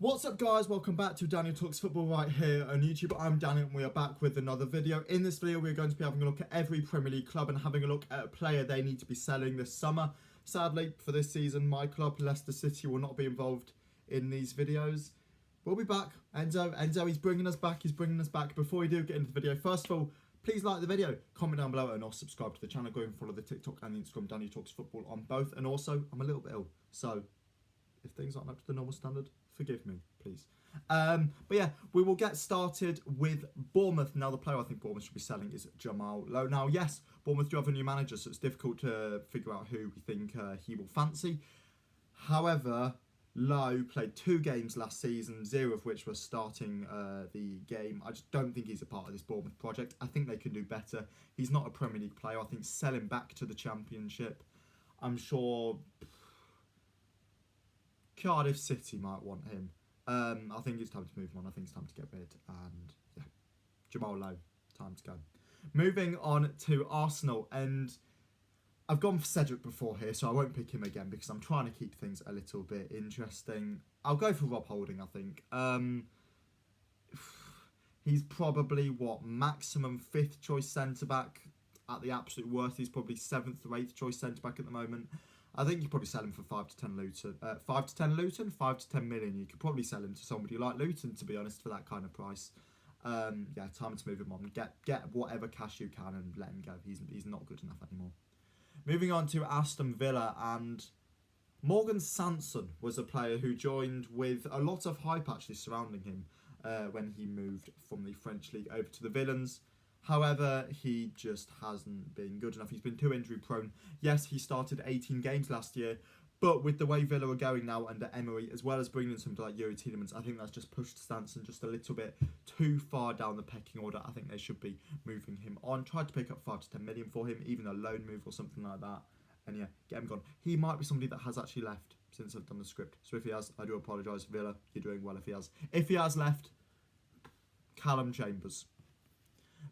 What's up guys, welcome back to Daniel Talks Football right here on YouTube. I'm Daniel and we are back with another video. In this video we're going to be having a look at every Premier League club and having a look at a player they need to be selling this summer. Sadly for this season my club Leicester City will not be involved in these videos. We'll be back. Enzo, he's bringing us back, Before we do get into the video, first of all, please like the video, comment down below and also subscribe to the channel. Go and follow the TikTok and the Instagram Daniel Talks Football on both. And also, I'm a little bit ill, so if things aren't up to the normal standard, forgive me, please. But yeah, we will get started with Bournemouth. Now, the player I think Bournemouth should be selling is Jamal Lowe. Now, yes, Bournemouth do have a new manager, so it's difficult to figure out who we think he will fancy. However, Lowe played 2 games last season, 0 of which was starting the game. I just don't think he's a part of this Bournemouth project. I think they can do better. He's not a Premier League player. I think sell him back to the Championship. I'm sure Cardiff City might want him. I think it's time to move him on. I think it's time to get rid. And yeah, Jamal Lowe, time to go. Moving on to Arsenal, and I've gone for Cedric before here, so I won't pick him again because I'm trying to keep things a little bit interesting. I'll go for Rob Holding, I think. He's probably, maximum 5th choice centre-back. At the absolute worst, he's probably 7th or 8th choice centre-back at the moment. I think you probably sell him for 5 to 10 Luton. 5 to 10 million. You could probably sell him to somebody like Luton, to be honest, for that kind of price. Yeah, time to move him on. Get whatever cash you can and let him go. He's not good enough anymore. Moving on to Aston Villa, and Morgan Sanson was a player who joined with a lot of hype actually surrounding him when he moved from the French League over to the Villains. However, he just hasn't been good enough. He's been too injury prone. Yes, he started 18 games last year, but with the way Villa are going now under Emery, as well as bringing in somebody like Yuri Tielemans, I think that's just pushed Sanson just a little bit too far down the pecking order. I think they should be moving him on. Tried to pick up 5 to 10 million for him, even a loan move or something like that. And yeah, get him gone. He might be somebody that has actually left since I've done the script. So if he has, I do apologise. Villa, you're doing well if he has. If he has left, Callum Chambers.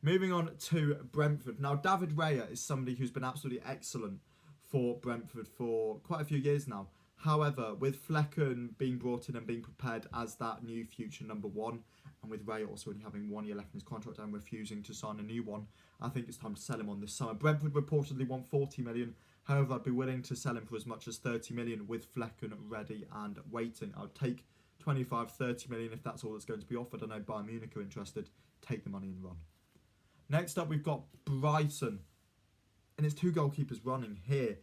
Moving on to Brentford. Now, David Raya is somebody who's been absolutely excellent for Brentford for quite a few years now. However, with Flecken being brought in and being prepared as that new future number 1, and with Raya also only having 1 year left in his contract and refusing to sign a new one, I think it's time to sell him on this summer. Brentford reportedly want 40 million. However, I'd be willing to sell him for as much as 30 million with Flecken ready and waiting. I'd take 25, 30 million if that's all that's going to be offered. I know Bayern Munich are interested. Take the money and run. Next up, we've got Brighton, and it's 2 goalkeepers running here.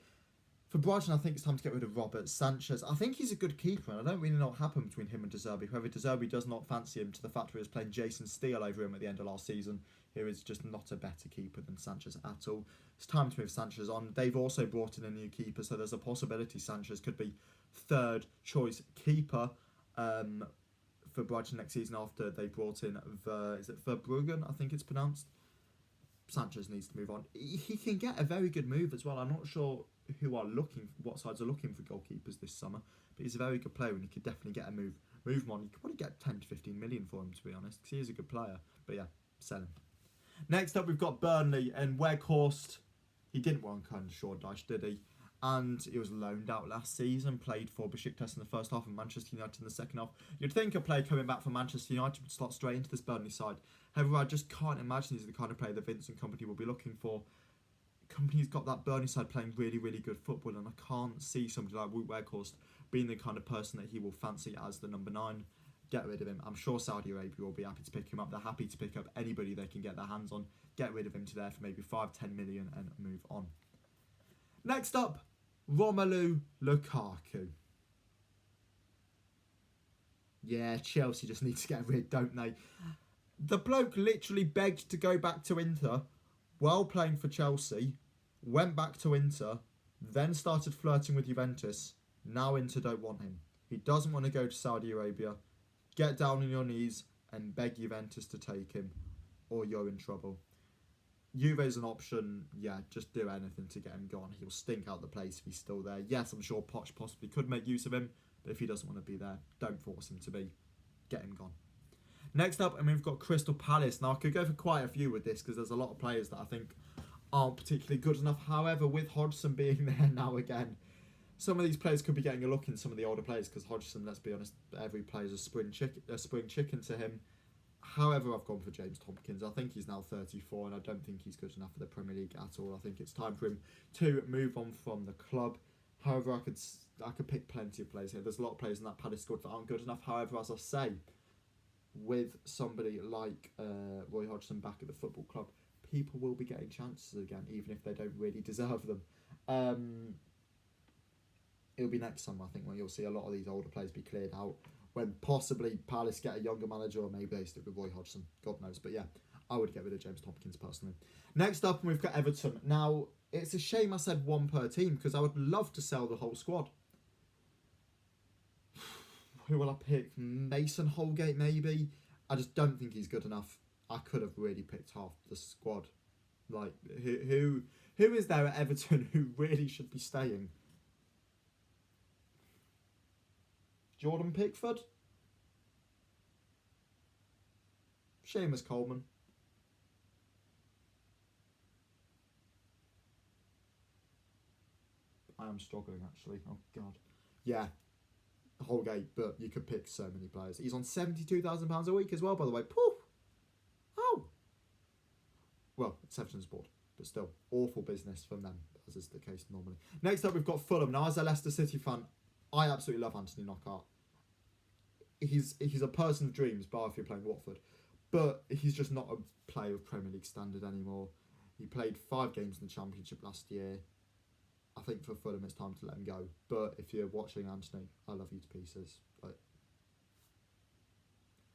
For Brighton, I think it's time to get rid of Robert Sanchez. I think he's a good keeper, and I don't really know what happened between him and De Zerbi. However, De Zerbi does not fancy him to the fact that he was playing Jason Steele over him at the end of last season. He is just not a better keeper than Sanchez at all. It's time to move Sanchez on. They've also brought in a new keeper, so there's a possibility Sanchez could be 3rd choice keeper for Brighton next season after they brought in Verbruggen, I think it's pronounced. Sanchez needs to move on. He can get a very good move as well. I'm not sure what sides are looking for goalkeepers this summer, but he's a very good player and he could definitely get a move him on. You could probably get 10 to 15 million for him, to be honest, because he is a good player. But yeah, sell him. Next up, we've got Burnley, and Weghorst. He didn't want kind of Shoreditch, did he? And he was loaned out last season, played for Besiktas in the first half and Manchester United in the second half. You'd think a player coming back from Manchester United would slot straight into this Burnley side. However, I just can't imagine he's the kind of player that Vincent Kompany will be looking for. Kompany's got that Burnley side playing really, really good football, and I can't see somebody like Wout Weghorst being the kind of person that he will fancy as the number 9. Get rid of him. I'm sure Saudi Arabia will be happy to pick him up. They're happy to pick up anybody they can get their hands on. Get rid of him to there for maybe 5-10 million and move on. Next up, Romelu Lukaku. Yeah, Chelsea just need to get rid, don't they? The bloke literally begged to go back to Inter while playing for Chelsea, went back to Inter, then started flirting with Juventus. Now Inter don't want him. He doesn't want to go to Saudi Arabia. Get down on your knees and beg Juventus to take him, or you're in trouble. Juve's an option. Yeah, just do anything to get him gone. He'll stink out the place if he's still there. Yes, I'm sure Poch possibly could make use of him, but if he doesn't want to be there, don't force him to be. Get him gone. Next up, and we've got Crystal Palace. Now, I could go for quite a few with this because there's a lot of players that I think aren't particularly good enough. However, with Hodgson being there now again, some of these players could be getting a look in some of the older players because Hodgson, let's be honest, every player's a spring chicken to him. However, I've gone for James Tompkins. I think he's now 34 and I don't think he's good enough for the Premier League at all. I think it's time for him to move on from the club. However, I could pick plenty of players here. There's a lot of players in that Palace squad that aren't good enough. However, as I say, with somebody like Roy Hodgson back at the football club, people will be getting chances again, even if they don't really deserve them. It'll be next summer, I think, when you'll see a lot of these older players be cleared out, when possibly Palace get a younger manager, or maybe they stick with Roy Hodgson. God knows. But yeah, I would get rid of James Tompkins personally. Next up, we've got Everton. Now, it's a shame I said one per team because I would love to sell the whole squad. Who will I pick? Mason Holgate, maybe? I just don't think he's good enough. I could have really picked half the squad. Like, who is there at Everton who really should be staying? Jordan Pickford? Seamus Coleman? I am struggling, actually. Oh, God. Yeah, Holgate, but you could pick so many players. He's on £72,000 a week as well, by the way. Poof! Oh! Well, it's Everton's board, but still, awful business from them, as is the case normally. Next up, we've got Fulham. Now, as a Leicester City fan, I absolutely love Anthony Knockaert. He's a person of dreams, bar if you're playing Watford. But he's just not a player of Premier League standard anymore. He played 5 games in the Championship last year. I think for Fulham it's time to let him go. But if you're watching Anthony, I love you to pieces. Like,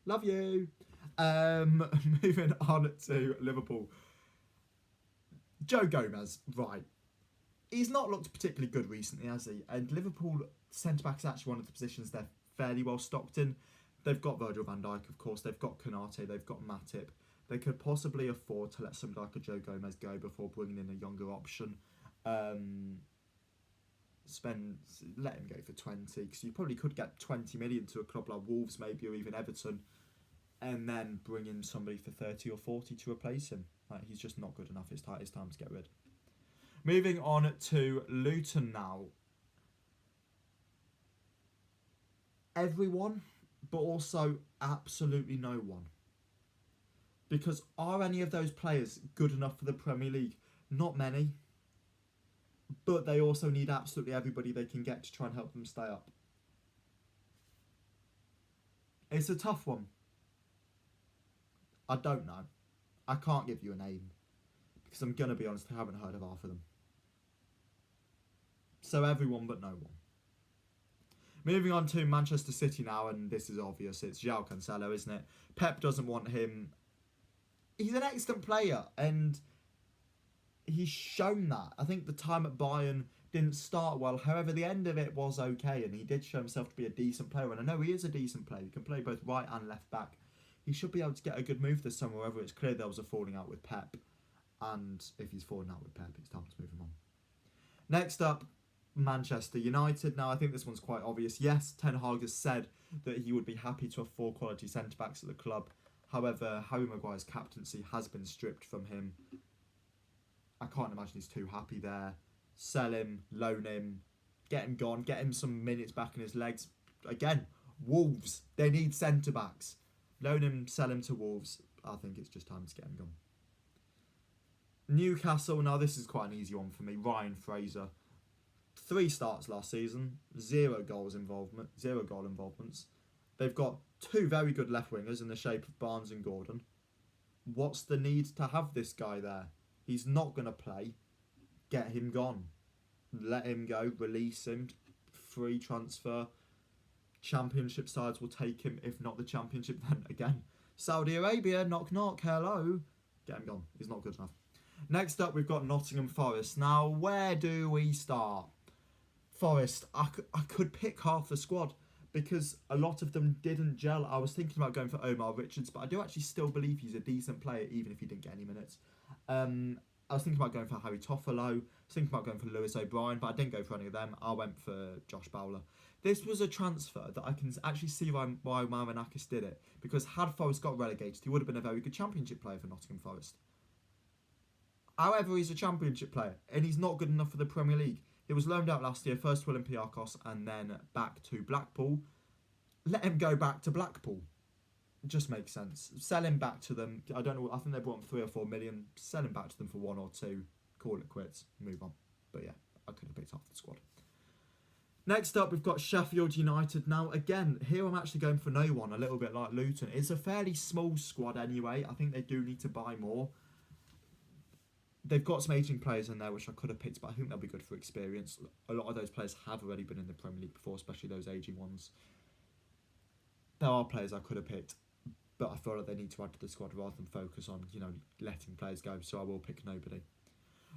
love you. Moving on to Liverpool. Joe Gomez, right. He's not looked particularly good recently, has he? And Liverpool centre-back is actually one of the positions they're fairly well stocked in. They've got Virgil van Dijk, of course. They've got Konate. They've got Matip. They could possibly afford to let somebody like a Joe Gomez go before bringing in a younger option. Let him go for 20, because you probably could get 20 million to a club like Wolves, maybe, or even Everton, and then bring in somebody for 30 or 40 to replace him. Like, he's just not good enough. It's time to get rid. Moving on to Luton now. Everyone, but also absolutely no one. Because are any of those players good enough for the Premier League? Not many. But they also need absolutely everybody they can get to try and help them stay up. It's a tough one. I don't know. I can't give you a name. Because I'm going to be honest, I haven't heard of half of them. So everyone but no one. Moving on to Manchester City now, and this is obvious. It's João Cancelo, isn't it? Pep doesn't want him. He's an excellent player, and he's shown that. I think the time at Bayern didn't start well. However, the end of it was okay, and he did show himself to be a decent player. And I know he is a decent player. He can play both right and left back. He should be able to get a good move this summer, whether it's clear there was a falling out with Pep. And if he's falling out with Pep, it's time to move him on. Next up, Manchester United. Now, I think this one's quite obvious. Yes, Ten Hag has said that he would be happy to have 4 quality centre-backs at the club. However, Harry Maguire's captaincy has been stripped from him. I can't imagine he's too happy there. Sell him, loan him, get him gone, get him some minutes back in his legs. Again, Wolves, they need centre-backs. Loan him, sell him to Wolves. I think it's just time to get him gone. Newcastle, now this is quite an easy one for me. Ryan Fraser. 3 starts last season, 0 goal involvements. They've got 2 very good left wingers in the shape of Barnes and Gordon. What's the need to have this guy there? He's not going to play. Get him gone. Let him go. Release him. Free transfer. Championship sides will take him. If not the Championship, then again, Saudi Arabia, knock knock, hello. Get him gone. He's not good enough. Next up, we've got Nottingham Forest. Now, where do we start? Forest, I could pick half the squad because a lot of them didn't gel. I was thinking about going for Omar Richards, but I do actually still believe he's a decent player, even if he didn't get any minutes. I was thinking about going for Harry Toffolo. I was thinking about going for Lewis O'Brien, but I didn't go for any of them. I went for Josh Bowler. This was a transfer that I can actually see why Marinakis did it, because had Forest got relegated, he would have been a very good Championship player for Nottingham Forest. However, he's a Championship player, and he's not good enough for the Premier League. He was loaned out last year, first to Olympiacos and then back to Blackpool. Let him go back to Blackpool. It just makes sense. Sell him back to them. I don't know. I think they bought him 3 or 4 million. Sell him back to them for 1 or 2. Call it quits. Move on. But yeah, I could have picked off the squad. Next up, we've got Sheffield United. Now, again, here I'm actually going for no one, a little bit like Luton. It's a fairly small squad anyway. I think they do need to buy more. They've got some aging players in there, which I could have picked, but I think they'll be good for experience. A lot of those players have already been in the Premier League before, especially those aging ones. There are players I could have picked, but I feel like they need to add to the squad rather than focus on, letting players go, so I will pick nobody.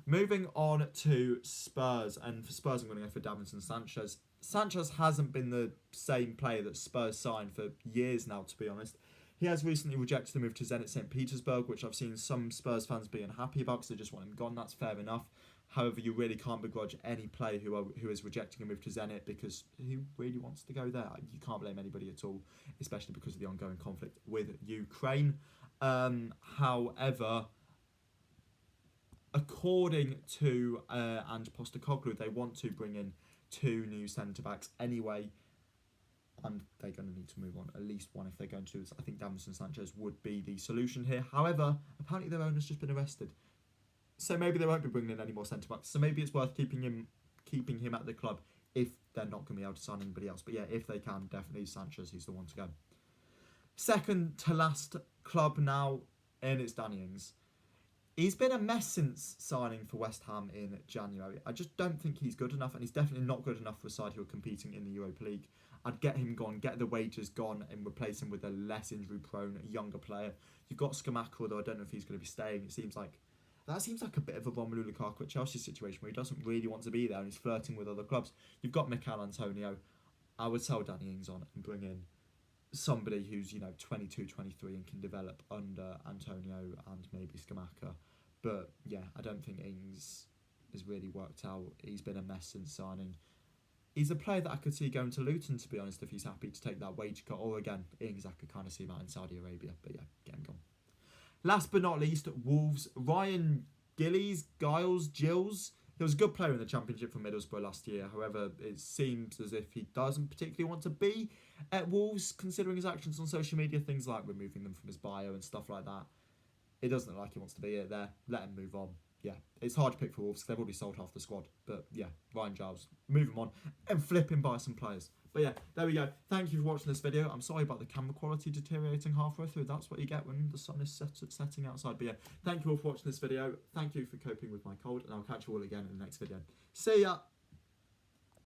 Moving on to Spurs, and for Spurs I'm going to go for Davinson Sanchez. Sanchez hasn't been the same player that Spurs signed for years now, to be honest. He has recently rejected the move to Zenit St. Petersburg, which I've seen some Spurs fans being unhappy about because they just want him gone. That's fair enough. However, you really can't begrudge any player who is rejecting a move to Zenit because who really wants to go there? You can't blame anybody at all, especially because of the ongoing conflict with Ukraine. However, according to Ange Postecoglou, they want to bring in 2 new centre-backs anyway, and they're going to need to move on at least one if they're going to do this. I think Davinson Sanchez would be the solution here. However, apparently their owner's just been arrested, so maybe they won't be bringing in any more centre-backs. So maybe it's worth keeping him at the club if they're not going to be able to sign anybody else. But yeah, if they can, definitely Sanchez, he's the one to go. Second to last club now, and it's Danny Ings. He's been a mess since signing for West Ham in January. I just don't think he's good enough, and he's definitely not good enough for a side who are competing in the Europa League. I'd get him gone, get the wages gone, and replace him with a less injury-prone, younger player. You've got Scamacca, although I don't know if he's going to be staying. That seems like a bit of a Romelu Lukaku at Chelsea situation where he doesn't really want to be there and he's flirting with other clubs. You've got Mikel Antonio. I would sell Danny Ings on and bring in somebody who's 22, 23 and can develop under Antonio and maybe Scamacca. But yeah, I don't think Ings has really worked out. He's been a mess since signing. He's a player that I could see going to Luton, to be honest, if he's happy to take that wage cut. Or again, Ings, I could kind of see him out in Saudi Arabia. But yeah, get him gone. Last but not least, Wolves. Ryan Gilles. He was a good player in the Championship for Middlesbrough last year. However, it seems as if he doesn't particularly want to be at Wolves, considering his actions on social media, things like removing them from his bio and stuff like that. It doesn't look like he wants to be there. Let him move on. Yeah, it's hard to pick for Wolves because they've already sold half the squad. But yeah, Ryan Giles, move him on and flip him by some players. But yeah, there we go. Thank you for watching this video. I'm sorry about the camera quality deteriorating halfway through. That's what you get when the sun is setting outside. But yeah, thank you all for watching this video. Thank you for coping with my cold, and I'll catch you all again in the next video. See ya!